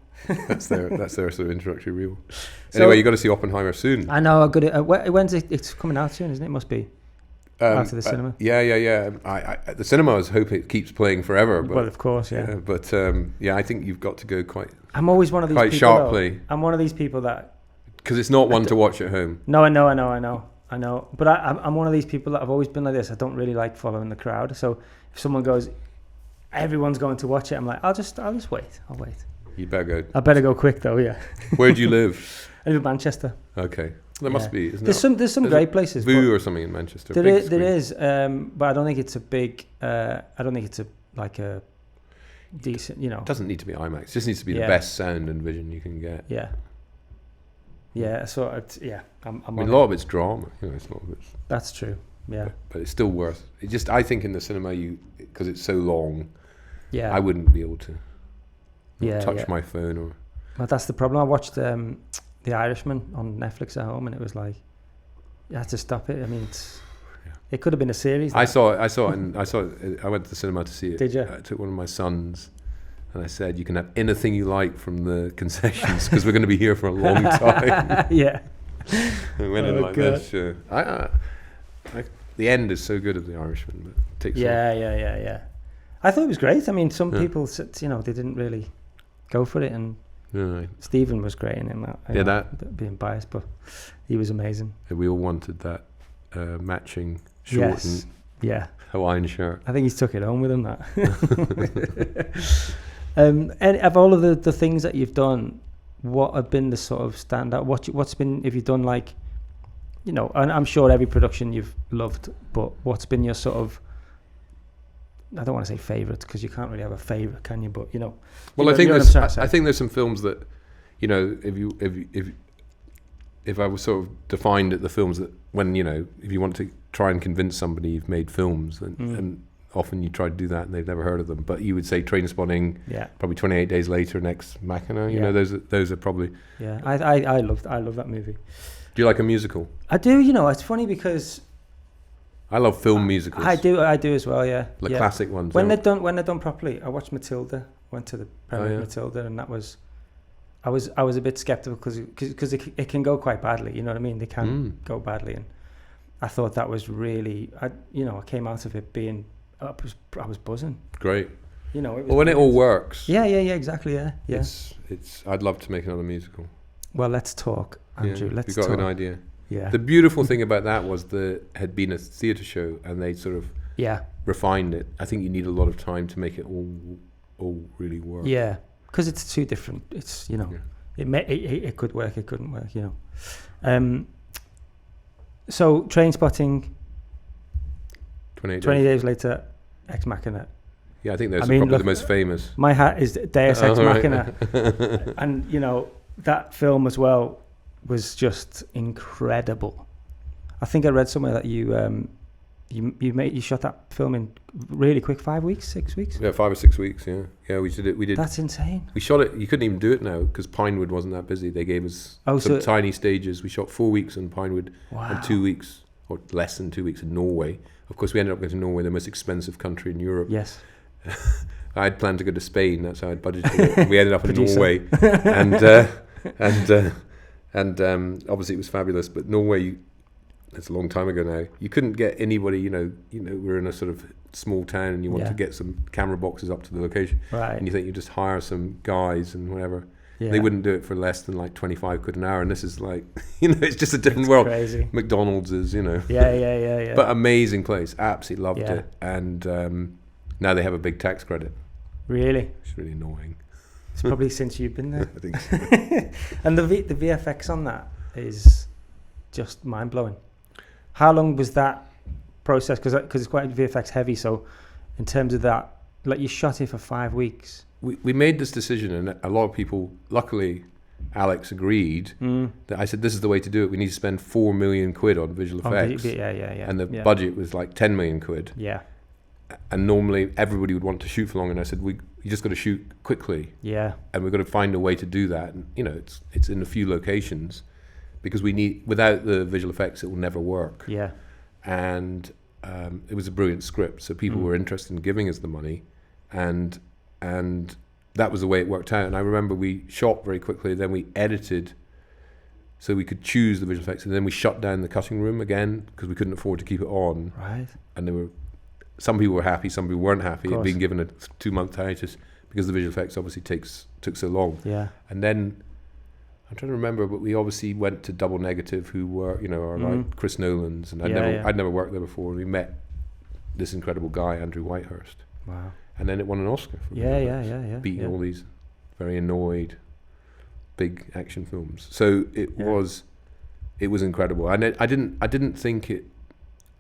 That's their sort of introductory reel. Anyway, you got to see Oppenheimer soon. I know. I got it. When's it? It's coming out soon, isn't it? It must be. After the cinema. Yeah. The cinemas hope it keeps playing forever. But, well, of course, yeah. I think you've got to go quite. I'm always one of these quite people. Sharply. I'm one of these people that. Because it's not one to watch at home. No, I know. But I'm one of these people that I've always been like this. I don't really like following the crowd. So if someone goes, everyone's going to watch it, I'm like, I'll just wait. I'll wait. You better go. I better go quick though. Yeah. Where do you live? I live in Manchester. Okay. There must be. There's some great places. VU or something in Manchester. There is, but I don't think it's a big. I don't think it's a decent. It doesn't need to be IMAX. It just needs to be the best sound and vision you can get. Yeah. So a lot of it's drama. It's not. That's true. Yeah. But it's still worth. I think in the cinema because it's so long. Yeah. I wouldn't be able to. Touch my phone or. Well, that's the problem. I watched The Irishman on Netflix at home, and it was like you had to stop it. I mean, it could have been a series. I saw it, and I went to the cinema to see it. Did you? I took one of my sons, and I said, "You can have anything you like from the concessions because we're going to be here for a long time." Yeah. I went in like this. The end is so good of The Irishman, but it takes. Yeah. I thought it was great. I mean, some people, they didn't really go for it, and. Right. Stephen was great in that. That being biased, but he was amazing. We all wanted that matching short and Hawaiian shirt. I think he's took it home with him. That. And of all of the things that you've done, what have been the sort of standout? What's been, if you've done like, and I'm sure every production you've loved, but what's been your sort of? I don't want to say favourite because you can't really have a favourite, can you? But Well, I think there's some films that, if I was sort of defined at the films that when if you want to try and convince somebody you've made films, and often you try to do that and they've never heard of them, but you would say Trainspotting, probably 28 Days Later, next Machina. Those are probably. Yeah, I love that movie. Do you like a musical? I do. It's funny because. I love film musicals. I do as well. Yeah, classic ones. When they're done properly. I watched Matilda. Went to the premiere of Matilda, and that was. I was a bit skeptical because it can go quite badly. You know what I mean? They can go badly, and I thought that was really. I came out of it being. I was buzzing. Great. It was when it all works. Yeah, exactly. Yeah. It's. I'd love to make another musical. Well, let's talk, Andrew. Let's talk. You got an idea? Yeah. The beautiful thing about that was had been a theatre show, and they sort of refined it. I think you need a lot of time to make it all all really work. Yeah, because it's two different. It's it could work, it couldn't work. So Trainspotting. 20 days later, Ex Machina. Yeah, I think those are probably the most famous. My hat is Deus Ex Machina, and that film as well was just incredible. I think I read somewhere that you shot that film in really quick, 5 weeks, 6 weeks. Yeah, 5 or 6 weeks. Yeah, we did it. We did. That's insane. We shot it. You couldn't even do it now because Pinewood wasn't that busy. They gave us some tiny stages. We shot 4 weeks in Pinewood and 2 weeks, or less than 2 weeks, in Norway. Of course, we ended up going to Norway, the most expensive country in Europe. Yes. I had planned to go to Spain. That's how I'd budgeted it. We ended up in Norway, and obviously it was fabulous. But Norway, it's a long time ago now. You couldn't get anybody. We're in a sort of small town, and you want to get some camera boxes up to the location, right? And you think you just hire some guys and whatever. Yeah. They wouldn't do it for less than like 25 quid an hour, and this is like, it's just a different world. Crazy. McDonald's is, Yeah. But amazing place, absolutely loved Yeah. it, and now they have a big tax credit. Really? It's really annoying. It's probably since you've been there. I think so. And the VFX on that is just mind blowing. How long was that process? Because it's quite VFX heavy. So in terms of that, like you shot it for 5 weeks. We made this decision, and a lot of people, luckily, Alex agreed that I said, this is the way to do it. We need to spend 4 million quid on visual effects. Yeah. And the budget was like 10 million quid. Yeah. And normally everybody would want to shoot for long, and I said, you just got to shoot quickly. Yeah. And we've got to find a way to do that. And, it's in a few locations, because without the visual effects, it will never work. Yeah. And it was a brilliant script, so people were interested in giving us the money, and that was the way it worked out. And I remember we shot very quickly, then we edited so we could choose the visual effects, and then we shut down the cutting room again because we couldn't afford to keep it on. Right. And some people were happy, some people weren't happy. It being given a 2-month hiatus because the visual effects obviously took so long. Yeah. And then I'm trying to remember, but we obviously went to Double Negative, who were are like Chris Nolan's, and I'd never worked there before. And we met this incredible guy, Andrew Whitehurst. Wow. And then it won an Oscar for beating all these very annoyed big action films. So it was incredible. And I didn't think it.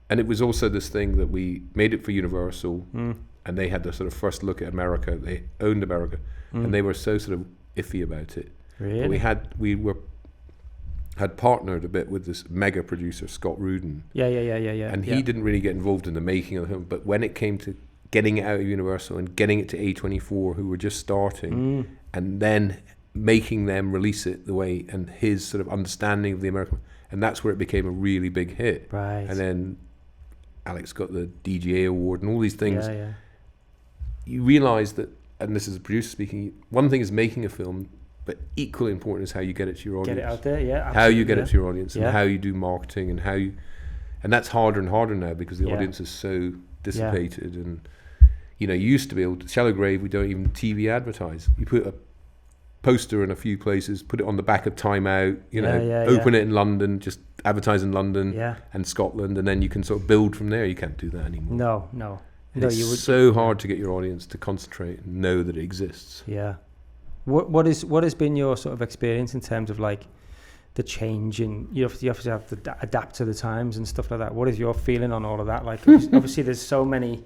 And it was also this thing that we made it for Universal, and they had the sort of first look at America. They owned America, and they were so sort of iffy about it. Really? But we had partnered a bit with this mega producer, Scott Rudin. Yeah. And he didn't really get involved in the making of the film, but when it came to getting it out of Universal and getting it to A24, who were just starting, and then making them release it the way, and his sort of understanding of the American, and that's where it became a really big hit. Right. And then Alex got the DGA award and all these things. Yeah. You realise that, and this is a producer speaking, one thing is making a film, but equally important is how you get it to your audience. Get it out there, yeah. Absolutely, how you get it to your audience, and how you do marketing, and and that's harder and harder now because the audience is so dissipated. And you used to be able to, Shallow Grave, we don't even TV advertise. You put a poster in a few places, put it on the back of Time Out, open it in London, just advertise in London and Scotland, and then you can sort of build from there. You can't do that anymore. No. It's so hard to get your audience to concentrate and know that it exists. Yeah. What has been your sort of experience in terms of like the change in, you obviously have to adapt to the times and stuff like that. What is your feeling on all of that? Like obviously there's so many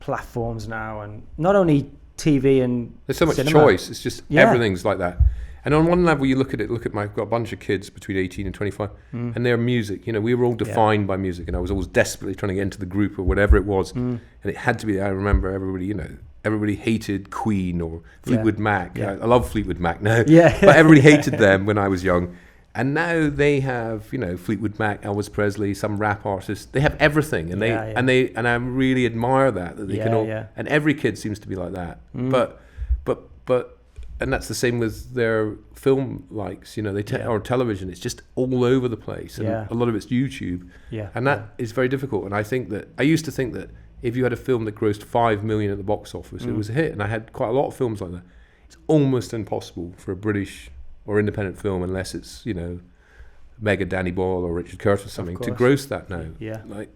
platforms now, and not only TV and there's so much cinema. choice. It's just everything's like that. And on one level, you look at I've got a bunch of kids between 18 and 25, and their music. We were all defined by music, and I was always desperately trying to get into the group or whatever it was, and it had to be. I remember everybody hated Queen or Fleetwood Mac. I love Fleetwood Mac now, but everybody hated them when I was young. And now they have, Fleetwood Mac, Elvis Presley, some rap artists. They have everything, and and I really admire that they can all. And every kid seems to be like that. But, and that's the same with their film likes. Or television. It's just all over the place, and a lot of it's YouTube. And that is very difficult. And I used to think that if you had a film that grossed 5 million at the box office, it was a hit. And I had quite a lot of films like that. It's almost impossible for a British or independent film, unless it's Mega Danny Boyle or Richard Curtis or something, to gross that now.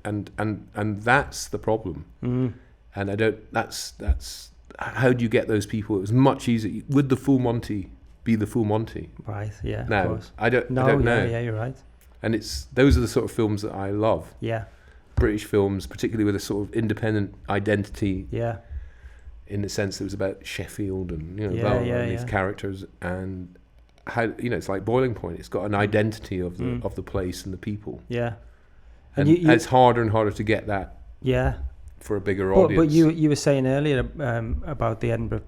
And that's the problem. And I don't. That's how do you get those people? It was much easier. Would the Full Monty be the Full Monty? Right. Yeah. No, Of course. I don't No. know. Yeah. You're right. And those are the sort of films that I love. Yeah. British films, particularly with a sort of independent identity. Yeah. In the sense that it was about Sheffield and these characters, and how it's like Boiling Point. It's got an identity of the place and the people. Yeah. And it's harder and harder to get that. Yeah. For a bigger audience. But you were saying earlier about the Edinburgh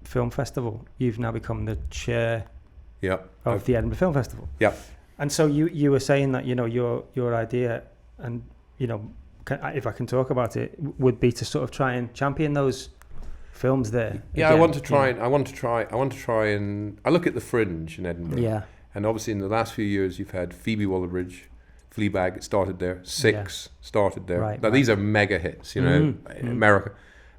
Film Festival. You've now become the chair. Of the Edinburgh Film Festival. Yeah. And so you were saying that your idea, and if I can talk about it, would be to sort of try and champion those films there. Yeah, again. I want to try and I look at the Fringe in Edinburgh. Yeah. And obviously in the last few years you've had Phoebe Waller-Bridge, Fleabag, it started there. Six started there. Right, now these are mega hits, in America.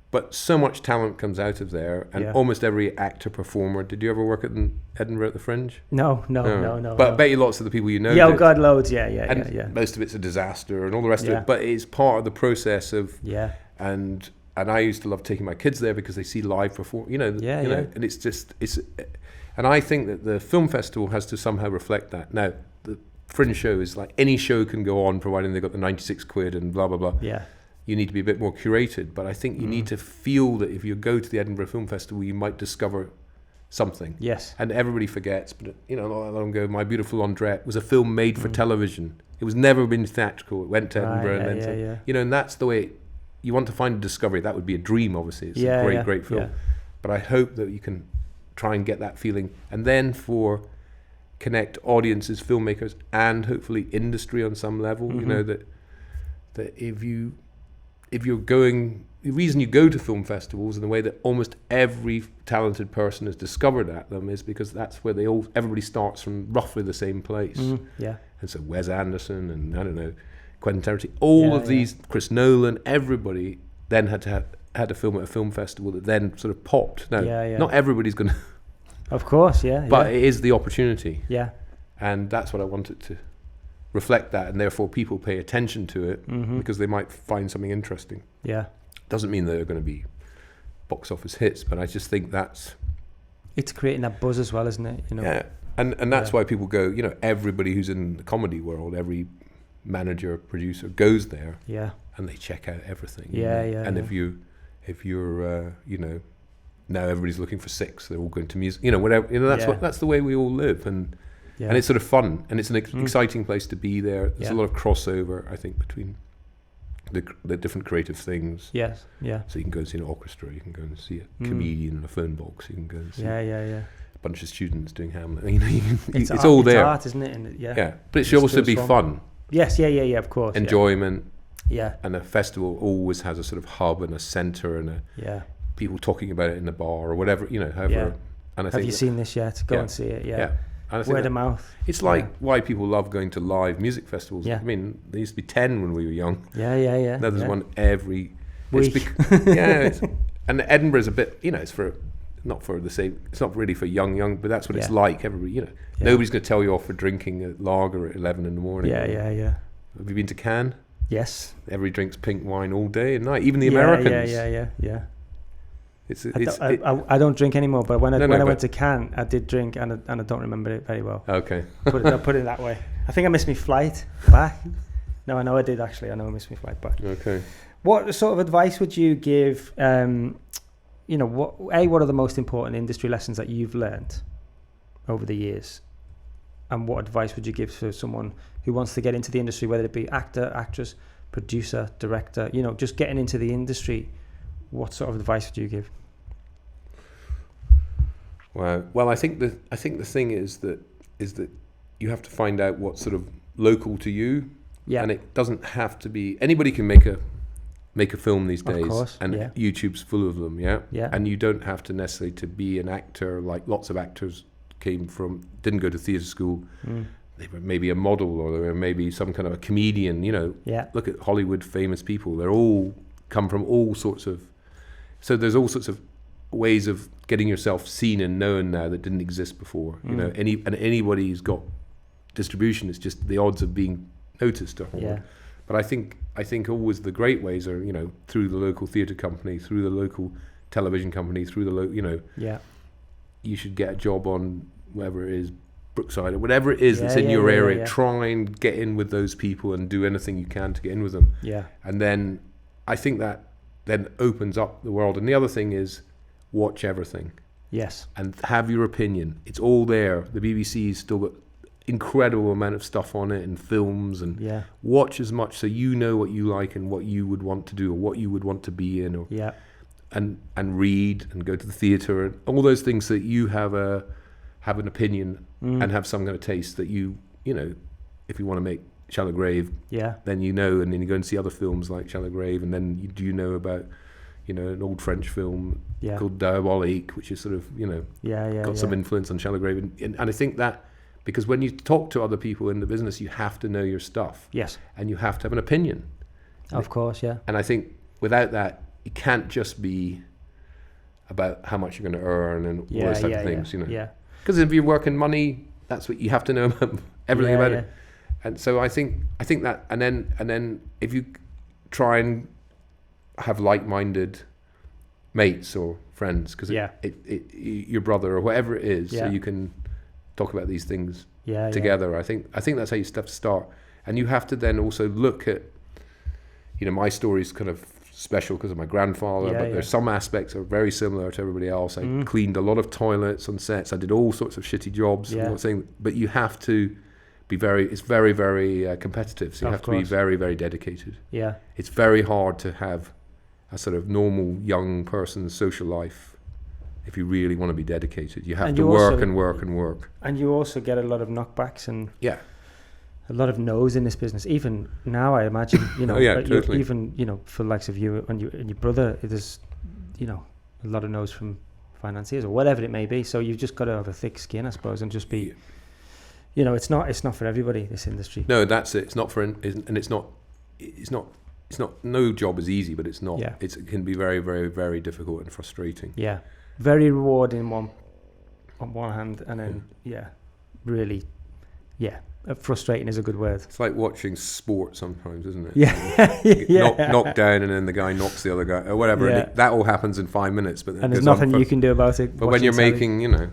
But so much talent comes out of there, and almost every actor performer. Did you ever work at Edinburgh at the Fringe? No. But I bet you lots of the people you know. Yeah, did. God, loads. Yeah. And most of it's a disaster and all the rest of it. But it's part of the process of. Yeah. And I used to love taking my kids there because they see live perform. And it's just and I think that the film festival has to somehow reflect that. Now the Fringe show is like any show can go on, providing they've got the 96 quid and blah blah blah. Yeah. You need to be a bit more curated, but I think you need to feel that if you go to the Edinburgh Film Festival, you might discover something. Yes. And everybody forgets, but not that long ago, My Beautiful Andrette was a film made for television. It was never been theatrical. It went to Edinburgh, and that's the way you want to find a discovery. That would be a dream, obviously. It's a great film. Yeah. But I hope that you can try and get that feeling, and then connect audiences, filmmakers, and hopefully industry on some level. That if you're going, the reason you go to film festivals and the way that almost every talented person has discovered at them is because that's where everybody starts from roughly the same place. Yeah. And so Wes Anderson and I don't know, Quentin Tarantino, all of these, Chris Nolan, everybody then had to film at a film festival that then sort of popped. Now, not everybody's going to. Of course, yeah. But it is the opportunity. Yeah. And that's what I wanted to reflect that, and therefore people pay attention to it because they might find something interesting. Yeah. Doesn't mean they're going to be box office hits, but I just think it's creating that buzz as well, isn't it? Yeah. And that's why people go, everybody who's in the comedy world, every manager, producer goes there. Yeah. And they check out everything. Yeah. And if you're now everybody's looking for Six, they're all going to music, whatever, that's the way we all live, and it's sort of fun, and it's an exciting place to be there. There's a lot of crossover, I think, between the different creative things. Yes, yeah. So you can go and see an orchestra, you can go and see a comedian in a phone box, you can go and see a bunch of students doing Hamlet. It's all there. It's art, isn't it? And but it should also be fun. Yes, yeah, of course. Enjoyment. Yeah. And a festival always has a sort of hub and a centre and people talking about it in the bar or whatever, however. Yeah. And I Have think you seen this yet? Go and see it. Yeah. And I think word of mouth. It's like why people love going to live music festivals. Yeah. I mean, there used to be 10 when we were young. Yeah. Now there's one every week. And Edinburgh's a bit, it's not really for young, but that's what it's like. Everybody, nobody's going to tell you off for drinking a lager at 11 in the morning. Yeah. Have you been to Cannes? Yes. Everybody drinks pink wine all day and night. Even the Americans. Yeah. I don't drink anymore, but when I went to Cannes, I did drink, and I don't remember it very well. Okay. I'll put it that way. I think I missed my flight back. No, I know I did actually. I know I missed my flight back. Okay. What sort of advice would you give? What are the most important industry lessons that you've learned over the years, and what advice would you give to someone who wants to get into the industry, whether it be actor, actress, producer, director? Just getting into the industry. What sort of advice would you give? Well, I think the thing is that you have to find out what's sort of local to you. Yeah. And it doesn't have to be, anybody can make a film these days. Of course, and YouTube's full of them, yeah? And you don't have to necessarily to be an actor, like lots of actors didn't go to theatre school. They were maybe a model, or they were maybe some kind of a comedian, Look at Hollywood famous people. They're all come from all sorts of, so there's all sorts of ways of getting yourself seen and known now that didn't exist before. Anybody who's got distribution, it's just the odds of being noticed are hard. But I think always the great ways are, through the local theatre company, through the local television company through the Yeah. you should get a job on whatever it is, Brookside or whatever it is that's in your area. Try and get in with those people and do anything you can to get in with them. Yeah. And then I think that then opens up the world. And the other thing is watch everything. Yes. And have your opinion. It's all there. The BBC's still got incredible amount of stuff on it and films, and watch as much so you know what you like and what you would want to do or what you would want to be in, or and read and go to the theatre and all those things, so that you have an opinion and have some kind of taste that you know, if you want to make Shallow Grave, then you know, and then you go and see other films like Shallow Grave, and then you know about, you know, an old French film called Diabolique, which is sort of, you know, got some influence on Shallow Grave, and I think that because when you talk to other people in the business, you have to know your stuff, and you have to have an opinion, of course, and I think without that, it can't just be about how much you're going to earn and all those type of things, you know. Because if you're working money, that's what you have to know about everything about it. And so I think that, and then if you try and have like-minded mates or friends, because your brother or whatever it is, so you can talk about these things together. I think that's how you have to start, and you have to then also look at, you know, my story's kind of special because of my grandfather, but there's some aspects are very similar to everybody else. I cleaned a lot of toilets on sets. I did all sorts of shitty jobs. I'm not saying, but you have to be it's very, very competitive. So you have to be very, very dedicated. Yeah. It's very hard to have a sort of normal young person's social life if you really want to be dedicated. You have to work and work and work. And you also get a lot of knockbacks and a lot of no's in this business. Even now, I imagine, you know, totally. Even, you know, for the likes of you and your brother, there's, you know, a lot of no's from financiers or whatever it may be. So you've just got to have a thick skin, I suppose, and just be, you know, it's not for everybody, this industry. No, that's it. It's not for, and it's not, no job is easy, but it's not, it can be very, very, very difficult and frustrating. Yeah. Very rewarding on one hand, and then, really, frustrating is a good word. It's like watching sport sometimes, isn't it? Yeah. Knocked down, and then the guy knocks the other guy, or whatever. And that all happens in 5 minutes. But and there's nothing you can do about it. But when you're making, you know,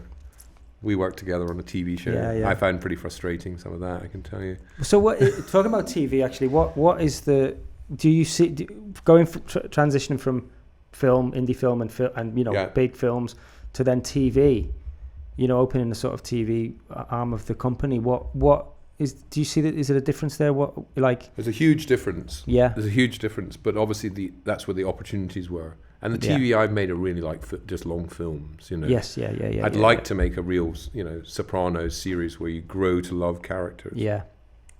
we worked together on a TV show. Yeah. I found pretty frustrating some of that, I can tell you. So, talking about TV, actually, what is the? Do you see going transitioning from film, indie film, and you know, big films to then TV? You know, opening the sort of TV arm of the company. What is? Do you see that? Is it a difference there? What, like? There's a huge difference. Yeah. There's a huge difference, but obviously that's where the opportunities were. And the TV I've made are really like just long films. You know. Yes. Yeah. I'd like to make a real, you know, Sopranos series where you grow to love characters. Yeah.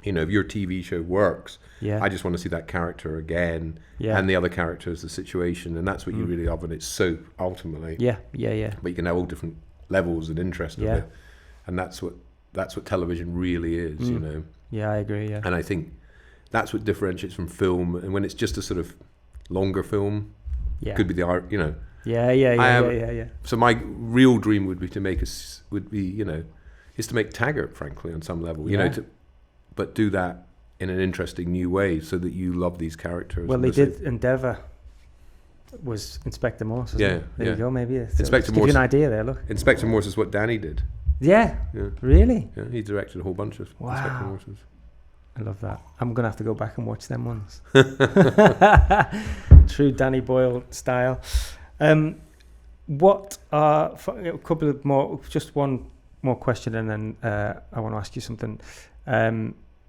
You know, if your TV show works, I just want to see that character again, and the other characters, the situation, and that's what you really love, and it's soap ultimately. Yeah. But you can have all different levels and interest of it, and that's what television really is, you know. Yeah, I agree. Yeah, and I think that's what differentiates from film. And when it's just a sort of longer film, could be the art, you know. Yeah. So my real dream would be to make is to make Taggart, frankly, on some level, you know, but do that in an interesting new way so that you love these characters. Well, they did Endeavour. Was Inspector Morse? There you go. Maybe Inspector Morse. Give you an idea there. Look, Inspector Morse is what Danny did. Yeah. Really? Yeah, he directed a whole bunch of Inspector Morses. I love that. I'm gonna have to go back and watch them ones. True Danny Boyle style. What are a couple of more? Just one more question, and then I want to ask you something.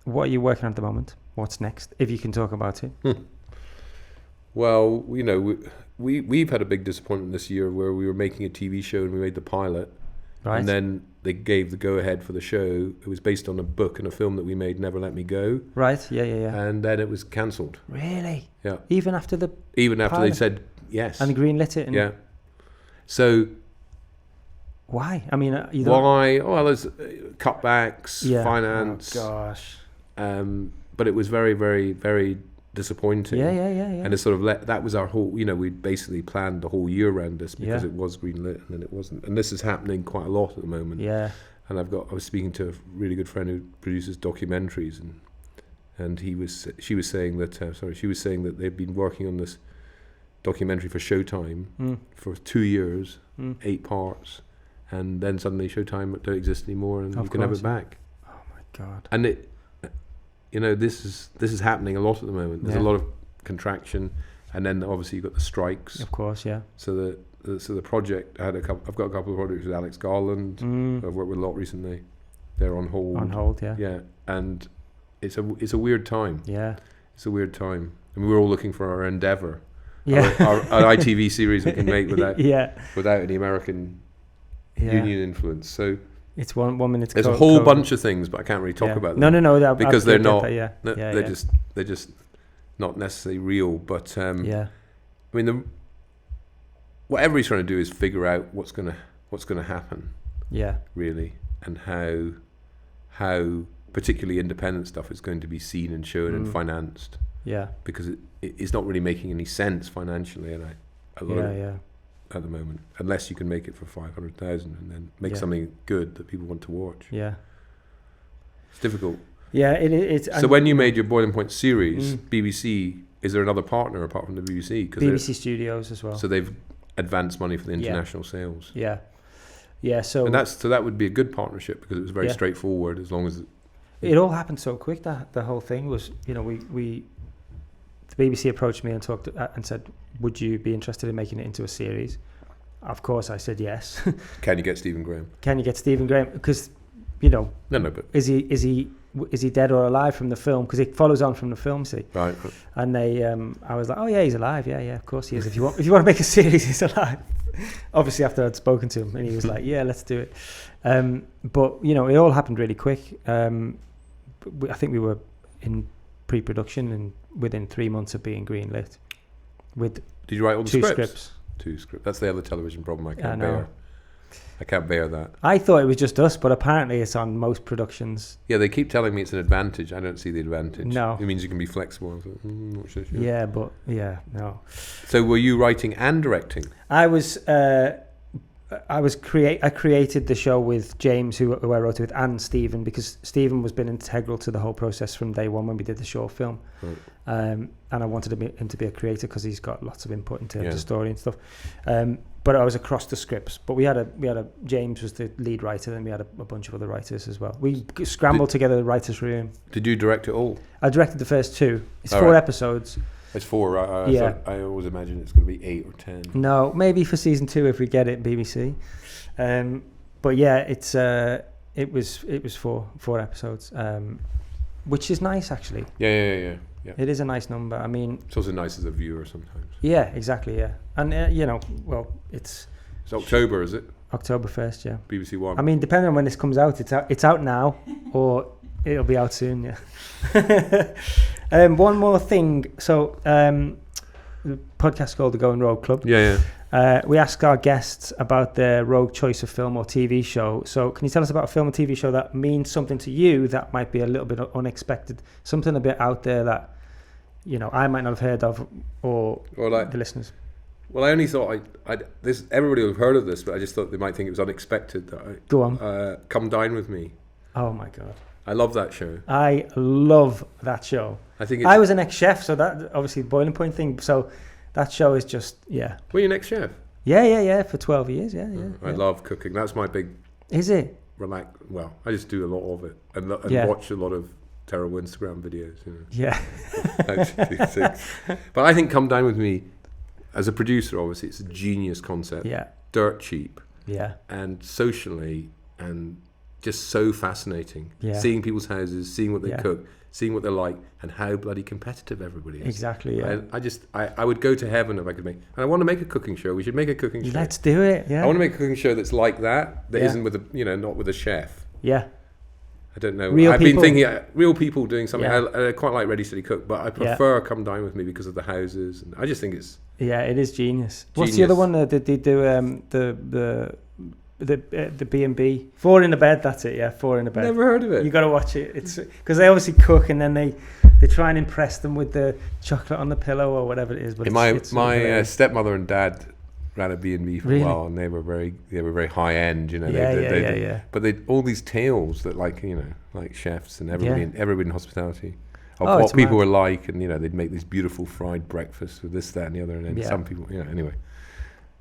What are you working on at the moment? What's next? If you can talk about it. Well, you know, we've had a big disappointment this year where we were making a TV show and we made the pilot, and then they gave the go-ahead for the show. It was based on a book and a film that we made, Never Let Me Go. Right, yeah. And then it was cancelled. Really? Yeah. Even after pilot? They said yes. And greenlit it? Yeah. So... Why? I mean... Why? Oh, well, there's cutbacks, finance. Oh, gosh. But it was very, very, very disappointing. Yeah. And it's sort of that was our whole, you know, we basically planned the whole year around this because it was greenlit and then it wasn't. And this is happening quite a lot at the moment. Yeah. And I was speaking to a really good friend who produces documentaries, and she was saying that they've been working on this documentary for Showtime for 2 years, 8 parts, and then suddenly Showtime don't exist anymore, and you can have it back. Oh my God! And it, this is happening a lot at the moment. There's a lot of contraction, and then obviously you've got the strikes. Of course, yeah. So the project, I've got a couple of projects with Alex Garland. I've worked with a lot recently. They're on hold. On hold, yeah. Yeah, and it's a weird time. Yeah. It's a weird time. I mean, we're all looking for our Endeavour. Yeah. Our ITV series we can make without any American union influence. So it's 1 minute. There's a whole bunch of things, but I can't really talk about them. No, because they're not. They're just not necessarily real. But I mean, what everybody's trying to do is figure out what's gonna happen. Yeah. Really, and how particularly independent stuff is going to be seen and shown and financed. Yeah. Because it's not really making any sense financially, and at the moment, unless you can make it for 500,000 and then make something good that people want to watch. Yeah. It's difficult. Yeah, it's. So when you made your Boiling Point series, BBC, is there another partner apart from the BBC? BBC Studios as well. So they've advanced money for the international sales. Yeah. Yeah. So that would be a good partnership because it was very straightforward as long as it all happened so quick. That the whole thing was, the BBC approached me and talked and said, "Would you be interested in making it into a series?" Of course, I said yes. Can you get Stephen Graham? Because but is he dead or alive from the film? Because it follows on from the film, see. Right. And I was like, oh yeah, he's alive. Yeah, of course he is. If you want to make a series, he's alive. Obviously, after I'd spoken to him, and he was like, yeah, let's do it. But it all happened really quick. I think we were in pre-production and within 3 months of being greenlit. Did you write all the scripts? 2 scripts. That's the other television problem I can't bear. I can't bear that. I thought it was just us, but apparently it's on most productions. Yeah, they keep telling me it's an advantage. I don't see the advantage. No. It means you can be flexible. Not sure. Yeah, but no. So were you writing and directing? I was. I created the show with James, who I wrote it with, and Stephen, because Stephen was been integral to the whole process from day one when we did the short film. Right. And I wanted him to be a creator because he's got lots of input in terms of story and stuff. But I was across the scripts. But we had a James was the lead writer, and we had a bunch of other writers as well. We scrambled together the writers' room. Did you direct it all? I directed the first 2. It's 4 episodes. It's 4, right? I always imagine it's going to be 8 or 10. No, maybe for season 2 if we get it, BBC. But yeah, it was 4 episodes, which is nice actually. Yeah. It is a nice number. I mean, it's also nice as a viewer sometimes. Yeah, exactly. Yeah, and it's October, is it? October 1st. Yeah. BBC One. I mean, depending on when this comes out, it's out now, or it'll be out soon. Yeah. One more thing. So, the podcast called the Going Rogue Club. Yeah. We ask our guests about their rogue choice of film or TV show. So can you tell us about a film or TV show that means something to you that might be a little bit unexpected, something a bit out there that I might not have heard of, or the listeners? Well, I only thought everybody would have heard of this, but I just thought they might think it was unexpected. Go on. Come Dine With Me. Oh my God. I love that show. I love that show. I was an ex-chef, so that obviously Boiling Point thing. So that show is just, yeah. Were you an ex-chef? Yeah, for 12 years, yeah. I love cooking. That's my big... Is it? Well, I just do a lot of it and watch a lot of terrible Instagram videos. Yeah. But I think Come Dine With Me, as a producer, obviously, it's a genius concept. Yeah. Dirt cheap. Yeah. And socially, and just so fascinating. Yeah. Seeing people's houses, seeing what they cook, seeing what they're like, and how bloody competitive everybody is. Exactly, yeah. I would go to heaven if I could make... And I want to make a cooking show. We should make a cooking show. Let's do it, yeah. I want to make a cooking show that's like that isn't with not with a chef. Yeah. I don't know. Real people. Been thinking real people doing something. I quite like Ready Steady Cook, but I prefer Come Dine With Me because of the houses. And I just think it's... Yeah, it is genius. What's the other one that they do? The B&B, 4 in a bed. That's it. Yeah, 4 in a bed. Never heard of it. You got to watch it. It's because they obviously cook and then they try and impress them with the chocolate on the pillow or whatever it is. But my stepmother and dad ran a B&B for a while, and they were very high end. Yeah. But they all these tales that like chefs and everybody in hospitality. of Oh, what it's people mad. were like, and they'd make these beautiful fried breakfasts with this, that, and the other, and then Yeah. some people, anyway,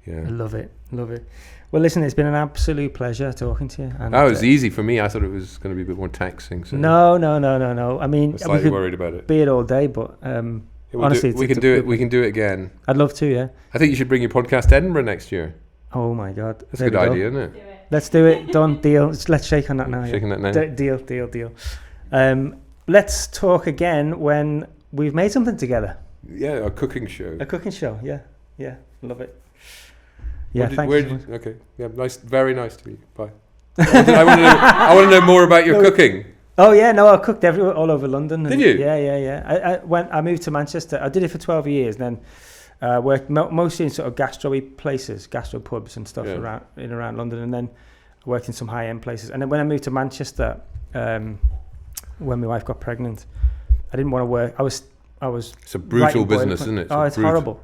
I yeah. love it. Well, listen, it's been an absolute pleasure talking to you. And, That was easy for me. I thought it was going to be a bit more taxing. So No. I mean, I'm we slightly could worried about it. be it all day, but Yeah, honestly, we can do it. We can do it again. I'd love to. Yeah. I think you should bring your podcast to Edinburgh next year. Oh my God. That's a good idea, isn't it? Let's do it. Done. Deal. Let's shake on that now. Shaking that now. Deal. Let's talk again when we've made something together. Yeah, a cooking show. A cooking show. Yeah. Love it. Yeah. Thanks. Okay. Yeah. Nice. Very nice to meet you. Bye. I want to know more about your cooking. Oh yeah, no, I cooked everywhere, all over London. Did you? Yeah. I moved to Manchester. I did it for 12 years, and then worked mostly in sort of gastro places, gastro pubs and stuff around London, and then I worked in some high-end places. And then when I moved to Manchester, when my wife got pregnant, I didn't want to work. I was. It's a brutal business, isn't it? It's horrible.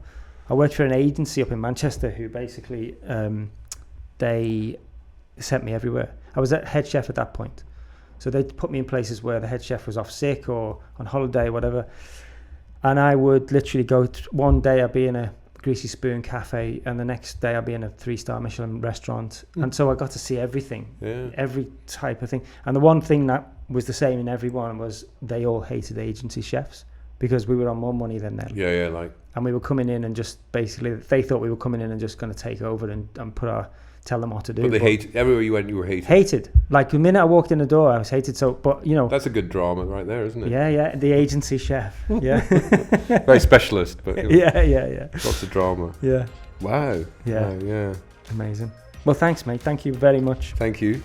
I worked for an agency up in Manchester who basically they sent me everywhere. I was a head chef at that point. So they put me in places where the head chef was off sick or on holiday, whatever. And I would literally go, one day I'd be in a Greasy Spoon cafe, and the next day I'd be in a 3-star Michelin restaurant. And so I got to see everything, every type of thing. And the one thing that was the same in everyone was they all hated agency chefs because we were on more money than them. And we were coming in and just basically, they thought we were coming in and just going to take over and tell them what to do. But they hate everywhere you went. You were hated. Hated. Like the minute I walked in the door, I was hated. So, but that's a good drama right there, isn't it? Yeah. The agency chef. Yeah. Very specialist, but yeah. Lots of drama. Yeah. Wow. Yeah. Wow, yeah. Amazing. Well, thanks, mate. Thank you very much. Thank you.